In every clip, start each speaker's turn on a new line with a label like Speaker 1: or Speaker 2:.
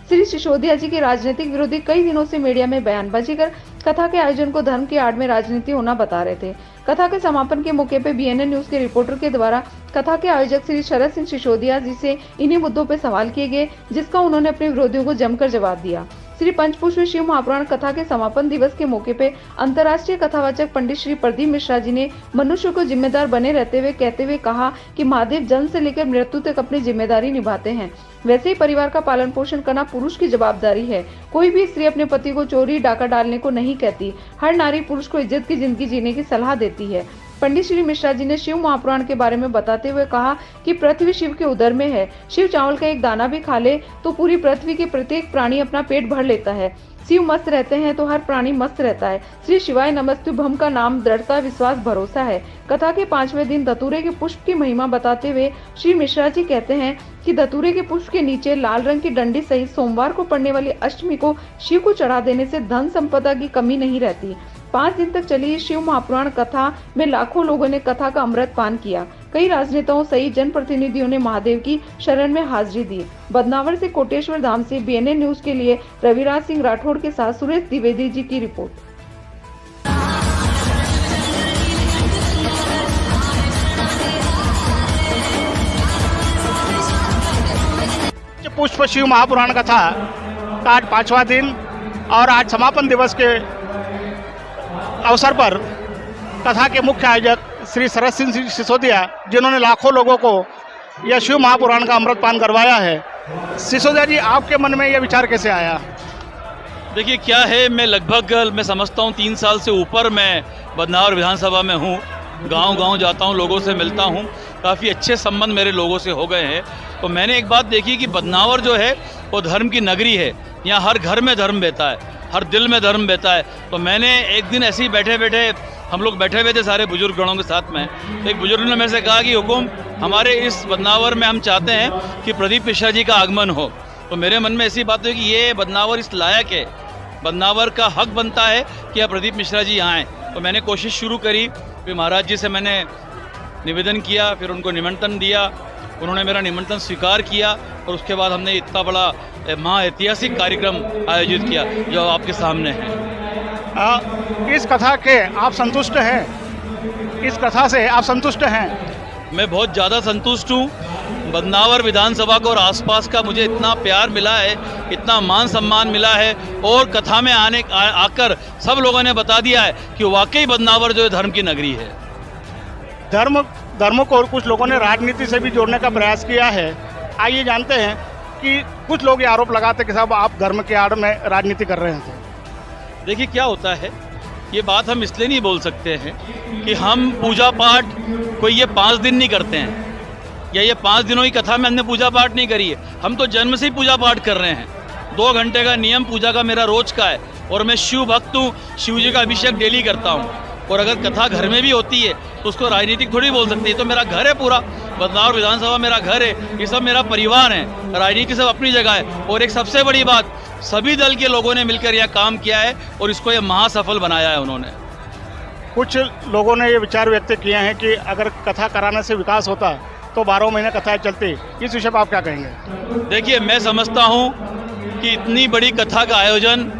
Speaker 1: श्री सिसोदिया जी के राजनीतिक विरोधी कई दिनों से मीडिया में बयानबाजी कर कथा के आयोजन को धर्म की आड़ में राजनीति होना बता रहे थे। कथा के समापन के मौके पर BNN न्यूज के रिपोर्टर के द्वारा कथा के आयोजक श्री शरद सिंह सिसोदिया जी से इन्हीं मुद्दों पर सवाल किए गए, जिसका उन्होंने अपने विरोधियों को जमकर जवाब दिया। श्री पंचपुष्प शिव महापुराण कथा के समापन दिवस के मौके पे अंतर्राष्ट्रीय कथावाचक पंडित श्री प्रदीप मिश्रा जी ने मनुष्य को जिम्मेदार बने रहते हुए कहते हुए कहा कि महादेव जन्म से लेकर मृत्यु तक अपनी जिम्मेदारी निभाते हैं, वैसे ही परिवार का पालन पोषण करना पुरुष की जवाबदारी है। कोई भी स्त्री अपने पति को चोरी डाका डालने को नहीं कहती। हर नारी पुरुष को इज्जत की जिंदगी जीने की सलाह देती है। पंडित श्री मिश्रा जी ने शिव महापुराण के बारे में बताते हुए कहा कि पृथ्वी शिव के उदर में है। शिव चावल का एक दाना भी खा ले तो पूरी पृथ्वी के प्रत्येक प्राणी अपना पेट भर लेता है। शिव मस्त रहते हैं तो हर प्राणी मस्त रहता है। श्री शिवाय नमस्तुभ्यम का नाम दृढ़ता, विश्वास, भरोसा है। कथा के 5वें दिन धतूरे के पुष्प की महिमा बताते हुए श्री मिश्रा जी कहते हैं कि धतूरे के पुष्प के नीचे लाल रंग की डंडी सहित सोमवार को पड़ने वाली अष्टमी को शिव को चढ़ा देने से धन संपदा की कमी नहीं रहती। 5 दिन तक चली शिव महापुराण कथा में लाखों लोगों ने कथा का अमृत पान किया। कई राजनेताओं सहित जनप्रतिनिधियों ने महादेव की शरण में हाजिरी दी। बदनावर से कोटेश्वर धाम से BNN न्यूज के लिए रविराज सिंह राठौड़ के साथ सुरेश द्विवेदी जी की रिपोर्ट।
Speaker 2: पुष्प शिव महापुराण कथा का आज 5वां दिन और आज समापन दिवस के अवसर पर कथा के मुख्य आयोजक श्री शरद सिंह सिसोदिया, जिन्होंने लाखों लोगों को यह शिव महापुराण का अमृत पान करवाया है। सिसोदिया जी, आपके मन में यह विचार कैसे आया?
Speaker 3: देखिए क्या है, मैं समझता हूँ 3 साल से ऊपर मैं बदनावर विधानसभा में हूँ। गांव जाता हूँ, लोगों से मिलता हूँ, काफ़ी अच्छे संबंध मेरे लोगों से हो गए हैं। तो मैंने एक बात देखी कि बदनावर जो है वो धर्म की नगरी है। यहाँ हर घर में धर्म बहता है, हर दिल में धर्म बहता है। तो मैंने एक दिन ऐसे ही बैठे हम लोग बैठे हुए थे सारे बुजुर्ग गणों के साथ में, एक बुजुर्ग ने मेरे से कहा कि हुकुम, हमारे इस बदनावर में हम चाहते हैं कि प्रदीप मिश्रा जी का आगमन हो। तो मेरे मन में ऐसी बात हुई कि ये बदनावर इस लायक है, बदनावर का हक बनता है कि अब प्रदीप मिश्रा जी आएँ। तो मैंने कोशिश शुरू करी, फिर महाराज जी से मैंने निवेदन किया, फिर उनको निमंत्रण दिया, उन्होंने मेरा निमंत्रण स्वीकार किया और उसके बाद हमने इतना बड़ा महाऐतिहासिक कार्यक्रम आयोजित किया जो आपके सामने है।
Speaker 2: इस कथा के आप संतुष्ट हैं? इस कथा से आप संतुष्ट हैं?
Speaker 3: मैं बहुत ज़्यादा संतुष्ट हूँ। बदनावर विधानसभा को और आसपास का मुझे इतना प्यार मिला है, इतना मान सम्मान मिला है और कथा में आकर सब लोगों ने बता दिया है कि वाकई बदनावर जो है धर्म की नगरी है।
Speaker 2: धर्म को कुछ लोगों ने राजनीति से भी जोड़ने का प्रयास किया है। आइए जानते हैं कि कुछ लोग ये आरोप लगाते हैं कि साहब आप धर्म के आड़ में राजनीति कर रहे हैं।
Speaker 3: देखिए क्या होता है, ये बात हम इसलिए नहीं बोल सकते हैं कि हम पूजा पाठ कोई ये 5 दिन नहीं करते हैं या ये 5 दिनों की कथा में हमने पूजा पाठ नहीं करी है। हम तो जन्म से ही पूजा पाठ कर रहे हैं। 2 घंटे का नियम पूजा का मेरा रोज का है और मैं शिव भक्त हूँ, शिव जी का अभिषेक डेली करता हूँ। और अगर कथा घर में भी होती है तो उसको राजनीतिक थोड़ी बोल सकती है। तो मेरा घर है, पूरा बदनावर विधानसभा मेरा घर है, ये सब मेरा परिवार है। राजनीति सब अपनी जगह है। और एक सबसे बड़ी बात, सभी दल के लोगों ने मिलकर यह काम किया है और इसको यह महासफल बनाया है उन्होंने।
Speaker 2: कुछ लोगों ने ये विचार व्यक्त किए हैं कि अगर कथा कराने से विकास होता तो 12 महीने कथाएं चलती। इस विषय पर आप क्या कहेंगे?
Speaker 3: देखिए मैं समझता हूँ कि इतनी बड़ी कथा का आयोजन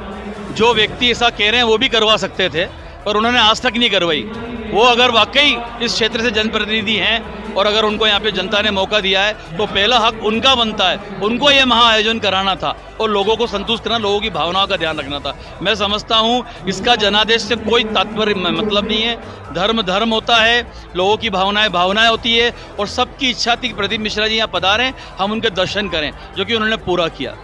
Speaker 3: जो व्यक्ति ऐसा कह रहे हैं वो भी करवा सकते थे, पर उन्होंने आज तक नहीं करवाई। वो अगर वाकई इस क्षेत्र से जनप्रतिनिधि हैं और अगर उनको यहाँ पे जनता ने मौका दिया है तो पहला हक उनका बनता है। उनको ये महाआयोजन कराना था और लोगों को संतुष्ट करना, लोगों की भावनाओं का ध्यान रखना था। मैं समझता हूँ इसका जनादेश से कोई तात्पर्य मतलब नहीं है। धर्म होता है, लोगों की भावनाएं होती है और सबकी इच्छा थी कि प्रदीप मिश्रा जी यहाँ पधारें, हम उनके दर्शन करें, जो कि उन्होंने पूरा किया।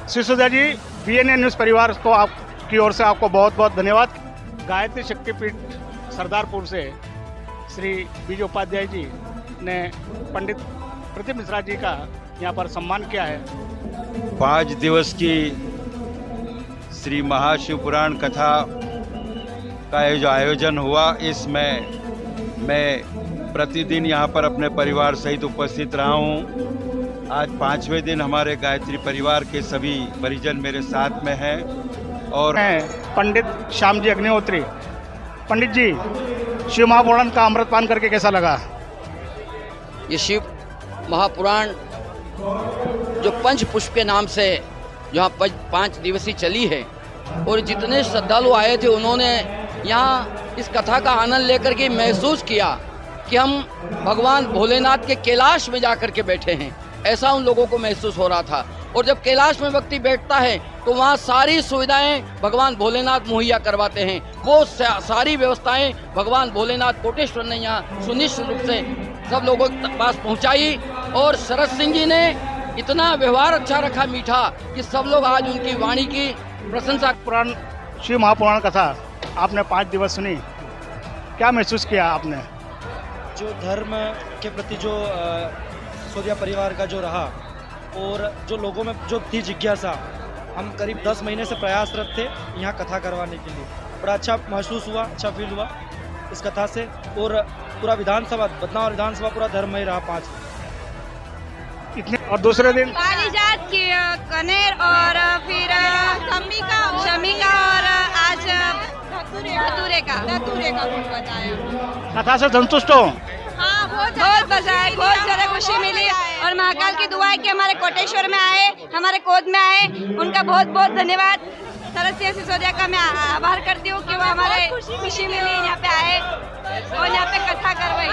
Speaker 2: सिसोदिया जी, BNN न्यूज़ परिवार को आपकी ओर से आपको बहुत बहुत धन्यवाद। गायत्री शक्तिपीठ सरदारपुर से श्री बीज उपाध्याय जी ने पंडित प्रदीप मिश्रा जी का यहाँ पर सम्मान किया है।
Speaker 4: 5 दिवस की श्री महाशिव पुराण कथा का जो आयोजन हुआ, इसमें मैं प्रतिदिन यहाँ पर अपने परिवार सहित उपस्थित रहा हूँ। आज 5वें दिन हमारे गायत्री परिवार के सभी परिजन मेरे साथ में हैं और
Speaker 2: पंडित श्याम जी अग्निहोत्री। पंडित जी, शिव महापुराण का अमृत पान करके कैसा लगा?
Speaker 5: ये शिव महापुराण जो पंच पुष्प के नाम से यहाँ 5 दिवसीय चली है और जितने श्रद्धालु आए थे उन्होंने यहाँ इस कथा का आनंद लेकर के महसूस किया कि हम भगवान भोलेनाथ के कैलाश में जाकर के बैठे हैं, ऐसा उन लोगों को महसूस हो रहा था। और जब कैलाश में व्यक्ति बैठता है तो वहाँ सारी सुविधाएं भगवान भोलेनाथ मुहैया करवाते हैं। वो सारी व्यवस्थाएं भगवान भोलेनाथ कोटेश्वर ने यहाँ सुनिश्चित रूप से सब लोगों के पास पहुँचाई। और शरद सिंह जी ने इतना व्यवहार अच्छा रखा, मीठा, कि सब लोग आज उनकी वाणी की प्रशंसा।
Speaker 2: पुराण शिव महापुराण कथा आपने 5 दिवस सुनी, क्या महसूस किया आपने?
Speaker 6: जो धर्म के प्रति जो सिसोदिया परिवार का जो रहा और जो लोगों में जो थी जिज्ञासा, हम करीब 10 महीने से प्रयासरत थे यहाँ कथा करवाने के लिए। बड़ा अच्छा महसूस हुआ, अच्छा फील हुआ इस कथा से। और पूरा विधानसभा, बदनावर विधानसभा पूरा धर्ममय रहा 5
Speaker 2: इतने। और दूसरे दिन
Speaker 7: पारिजात की कनेर और फिर शमिका और आज धतूरे का कुछ बताया।
Speaker 2: कथा से संतुष्ट हो?
Speaker 7: हाँ, बहुत मजा आया, बहुत ज्यादा खुशी मिली। और महाकाल की दुआ है कि हमारे कोटेश्वर में आए, हमारे कोद में आए, उनका बहुत बहुत धन्यवाद। शरद सिंह सिसोदिया का मैं आभार करती हूँ कि वो हमारे खुशी मिली, यहाँ पे आए और यहाँ पे कथा करवाई।